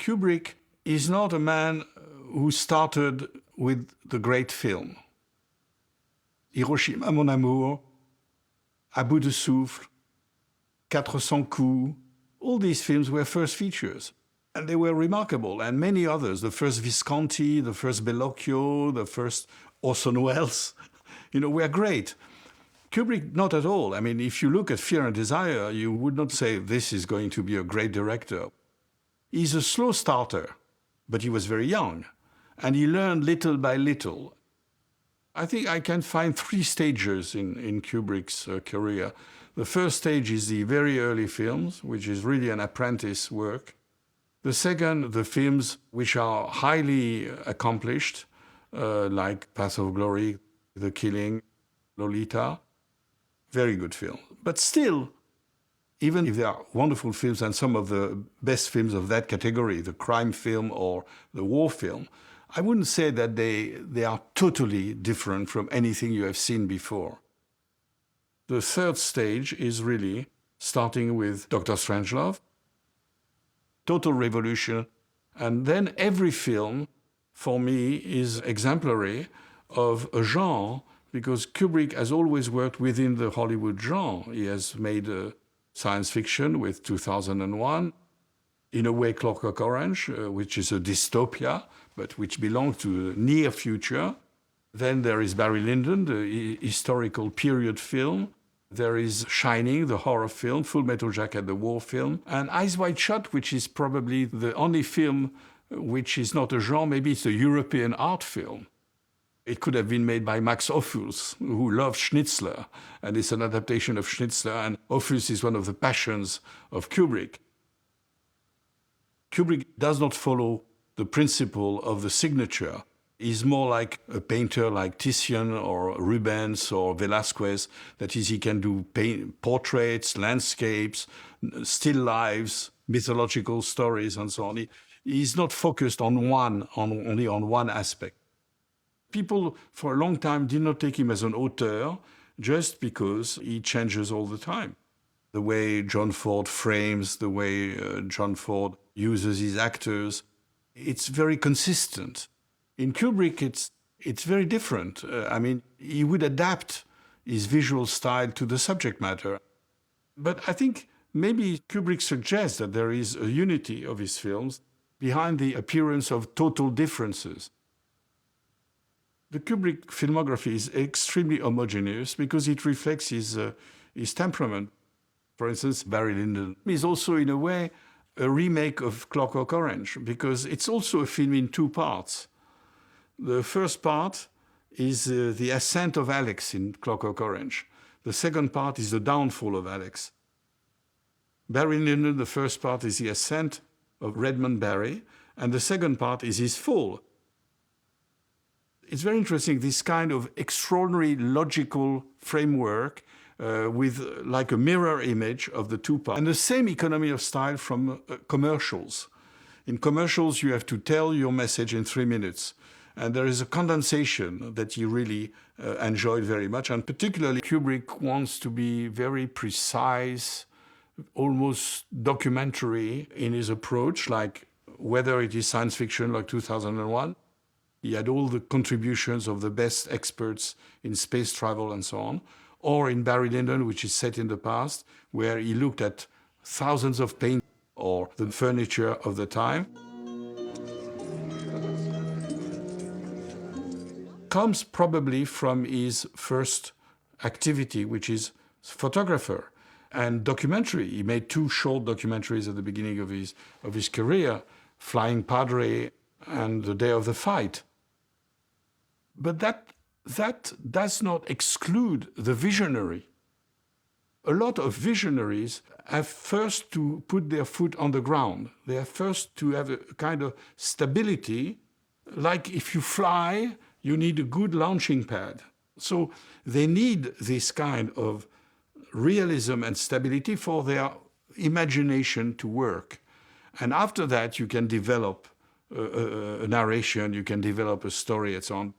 Kubrick is not a man who started with the great film. Hiroshima, mon amour, À bout de souffle, 400 coups, all these films were first features. And they were remarkable, and many others, the first Visconti, the first Bellocchio, the first Orson Welles, were great. Kubrick, not at all. I mean, if you look at Fear and Desire, you would not say this is going to be a great director. He's a slow starter, but he was very young, and he learned little by little. I think I can find 3 stages in Kubrick's career. The first stage is the very early films, which is really an apprentice work. The second, the films which are highly accomplished, like Path of Glory, The Killing, Lolita. Very good film. But still, even if they are wonderful films and some of the best films of that category, the crime film or the war film, I wouldn't say that they are totally different from anything you have seen before. The third stage is really starting with Dr. Strangelove, total revolution, and then every film, for me, is exemplary of a genre, because Kubrick has always worked within the Hollywood genre. He has made science fiction with 2001, in a way Clockwork Orange, which is a dystopia, but which belongs to the near future. Then there is Barry Lyndon, the historical period film. There is Shining, the horror film, Full Metal Jacket, the war film, and Eyes Wide Shut, which is probably the only film which is not a genre, maybe it's a European art film. It could have been made by Max Ophüls, who loved Schnitzler, and it's an adaptation of Schnitzler, and Ophüls is one of the passions of Kubrick. Kubrick does not follow the principle of the signature. He's more like a painter like Titian or Rubens or Velázquez. That is, he can do portraits, landscapes, still lives, mythological stories, and so on. He's not focused on only on one aspect. People for a long time did not take him as an auteur just because he changes all the time. The way John Ford frames, the way John Ford uses his actors, it's very consistent. In Kubrick, it's very different. I mean, he would adapt his visual style to the subject matter. But I think maybe Kubrick suggests that there is a unity of his films behind the appearance of total differences. The Kubrick filmography is extremely homogeneous because it reflects his temperament. For instance, Barry Lyndon is also, in a way, a remake of Clockwork Orange, because it's also a film in 2 parts. The first part is the ascent of Alex in Clockwork Orange. The second part is the downfall of Alex. Barry Lyndon, the first part is the ascent of Redmond Barry, and the second part is his fall. It's very interesting, this kind of extraordinary logical framework with like a mirror image of the 2 parts. And the same economy of style from commercials. In commercials, you have to tell your message in 3 minutes. And there is a condensation that he really enjoyed very much. And particularly, Kubrick wants to be very precise, almost documentary in his approach, like whether it is science fiction like 2001. He had all the contributions of the best experts in space travel and so on. Or in Barry Lyndon, which is set in the past, where he looked at thousands of paintings or the furniture of the time. Comes probably from his first activity, which is photographer and documentary. He made 2 short documentaries at the beginning of his career, Flying Padre and The Day of the Fight. But that does not exclude the visionary. A lot of visionaries have first to put their foot on the ground. They have first to have a kind of stability. Like if you fly, you need a good launching pad. So they need this kind of realism and stability for their imagination to work. And after that, you can develop a narration, you can develop a story, and so on.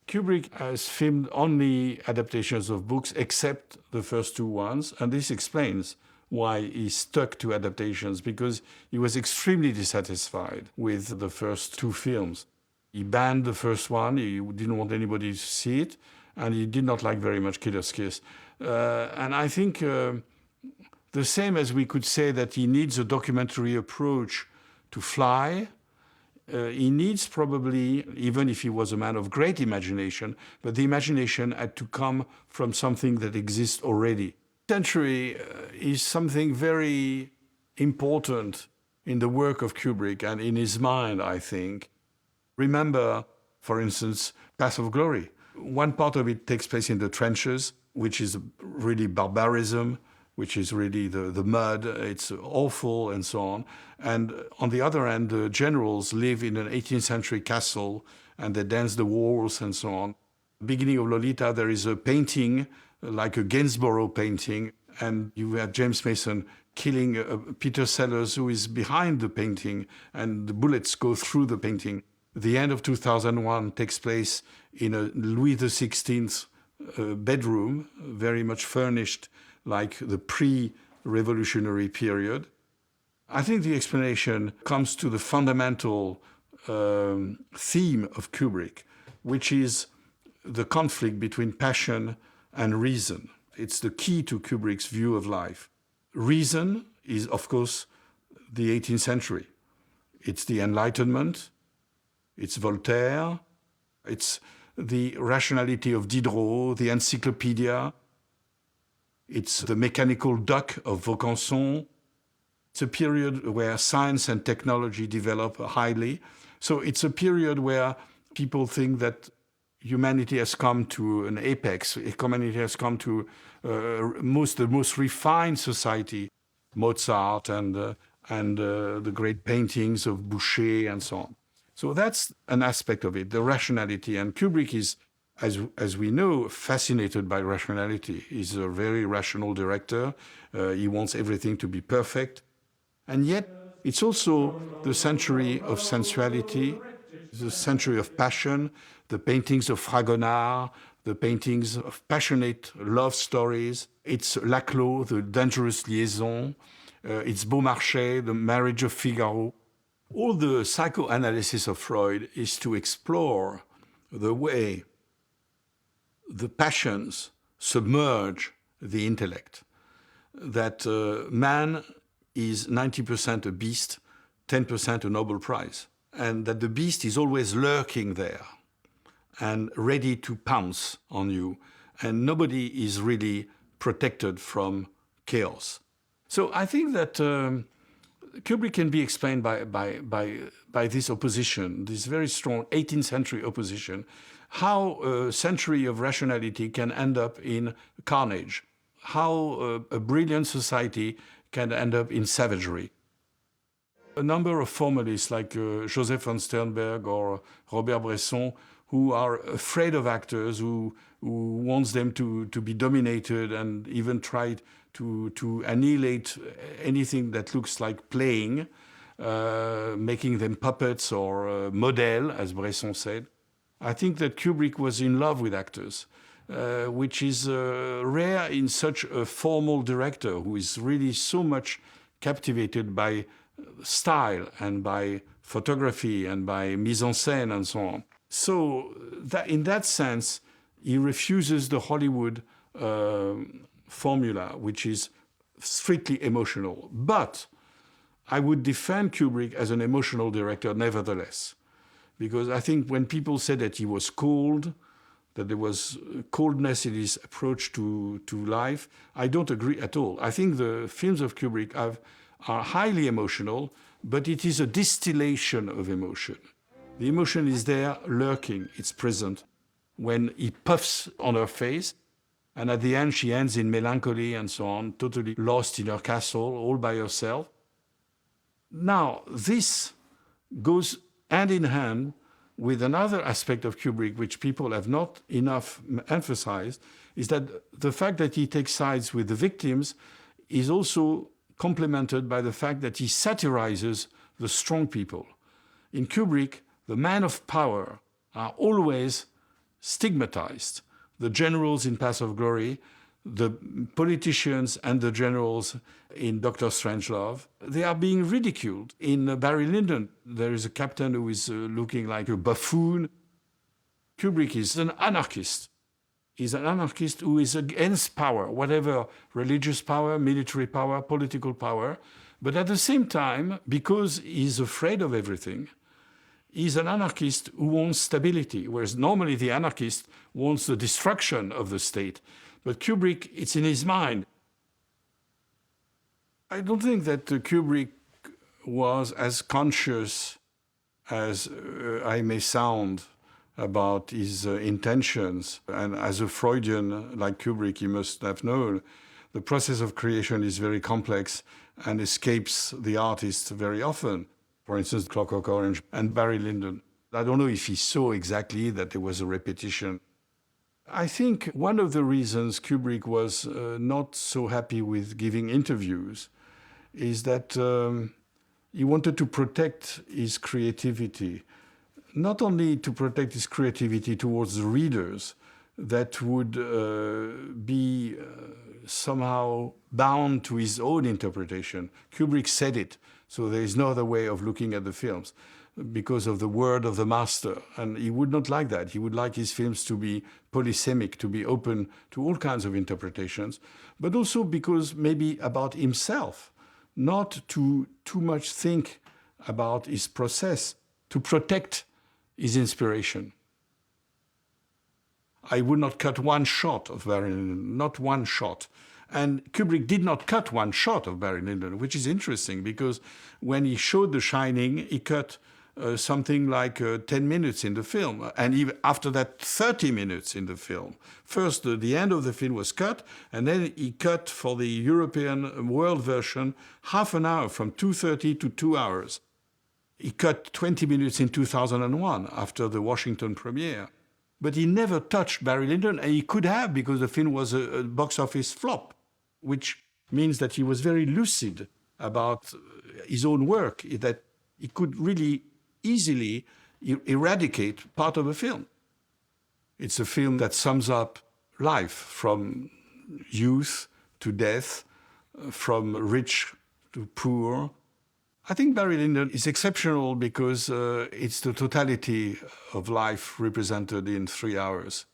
Kubrick has filmed only adaptations of books except the first 2 ones, and this explains why he stuck to adaptations, because he was extremely dissatisfied with the first two films. He banned the first one, he didn't want anybody to see it, and he did not like very much Killer's Kiss. And I think the same as we could say that he needs a documentary approach to Fly, he needs probably, even if he was a man of great imagination, but the imagination had to come from something that exists already. Century is something very important in the work of Kubrick and in his mind, I think. Remember, for instance, Path of Glory. One part of it takes place in the trenches, which is really barbarism, which is really the mud. It's awful and so on. And on the other hand, the generals live in an 18th century castle and they dance the waltz and so on. Beginning of Lolita, there is a painting, like a Gainsborough painting, and you have James Mason killing Peter Sellers, who is behind the painting, and the bullets go through the painting. The end of 2001 takes place in a Louis XVI bedroom, very much furnished like the pre-revolutionary period. I think the explanation comes to the fundamental theme of Kubrick, which is the conflict between passion and reason. It's the key to Kubrick's view of life. Reason is, of course, the 18th century. It's the Enlightenment, it's Voltaire, it's the rationality of Diderot, the encyclopedia, it's the mechanical duck of Vaucanson. It's a period where science and technology develop highly. So it's a period where people think that humanity has come to an apex. Humanity has come to the most refined society, Mozart and the great paintings of Boucher and so on. So that's an aspect of it, the rationality. And Kubrick is, as we know, fascinated by rationality. He's a very rational director. He wants everything to be perfect. And yet, it's also the century of sensuality, the century of passion, the paintings of Fragonard, the paintings of passionate love stories. It's Laclos, the dangerous liaison. It's Beaumarchais, the marriage of Figaro. All the psychoanalysis of Freud is to explore the way the passions submerge the intellect, that man is 90% a beast, 10% a Nobel Prize, and that the beast is always lurking there and ready to pounce on you, and nobody is really protected from chaos. So I think that Kubrick can be explained by this opposition, this very strong 18th century opposition, how a century of rationality can end up in carnage, how a brilliant society can end up in savagery. A number of formalists like Joseph von Sternberg or Robert Bresson, who are afraid of actors, who wants them to be dominated and even try to annihilate anything that looks like playing, making them puppets or model, as Bresson said. I think that Kubrick was in love with actors, which is rare in such a formal director who is really so much captivated by style and by photography and by mise en scène and so on. So that, in that sense, he refuses the Hollywood formula, which is strictly emotional. But I would defend Kubrick as an emotional director nevertheless, because I think when people said that he was cold, that there was coldness in his approach to life, I don't agree at all. I think the films of Kubrick are highly emotional, but it is a distillation of emotion. The emotion is there, lurking, it's present. When he puffs on her face, and at the end she ends in melancholy and so on, totally lost in her castle, all by herself. Now, this goes hand in hand with another aspect of Kubrick, which people have not enough emphasized, is that the fact that he takes sides with the victims is also complemented by the fact that he satirizes the strong people. In Kubrick, the men of power are always stigmatized. The generals in Path of Glory, the politicians and the generals in Dr. Strangelove, they are being ridiculed. In Barry Lyndon, there is a captain who is looking like a buffoon. Kubrick is an anarchist. He's an anarchist who is against power, whatever religious power, military power, political power. But at the same time, because he's afraid of everything, he's an anarchist who wants stability, whereas normally the anarchist wants the destruction of the state. But Kubrick, it's in his mind. I don't think that Kubrick was as conscious as I may sound about his intentions. And as a Freudian like Kubrick, he must have known the process of creation is very complex and escapes the artist very often. For instance, Clockwork Orange and Barry Lyndon. I don't know if he saw exactly that there was a repetition. I think one of the reasons Kubrick was not so happy with giving interviews is that he wanted to protect his creativity. Not only to protect his creativity towards the readers that would be somehow bound to his own interpretation. Kubrick said it, so there is no other way of looking at the films because of the word of the master. And he would not like that. He would like his films to be polysemic, to be open to all kinds of interpretations, but also because maybe about himself, not to too much think about his process, to protect his inspiration. I would not cut one shot of Barry Lyndon, not one shot. And Kubrick did not cut one shot of Barry Lyndon, which is interesting because when he showed The Shining, he cut something like 10 minutes in the film, and even after that 30 minutes in the film. First, the end of the film was cut, and then he cut for the European world version half an hour, from 2:30 to 2 hours. He cut 20 minutes in 2001 after the Washington premiere. But he never touched Barry Lyndon, and he could have because the film was a box office flop, which means that he was very lucid about his own work, that he could really easily eradicate part of a film. It's a film that sums up life from youth to death, from rich to poor. I think Barry Lyndon is exceptional because it's the totality of life represented in 3 hours.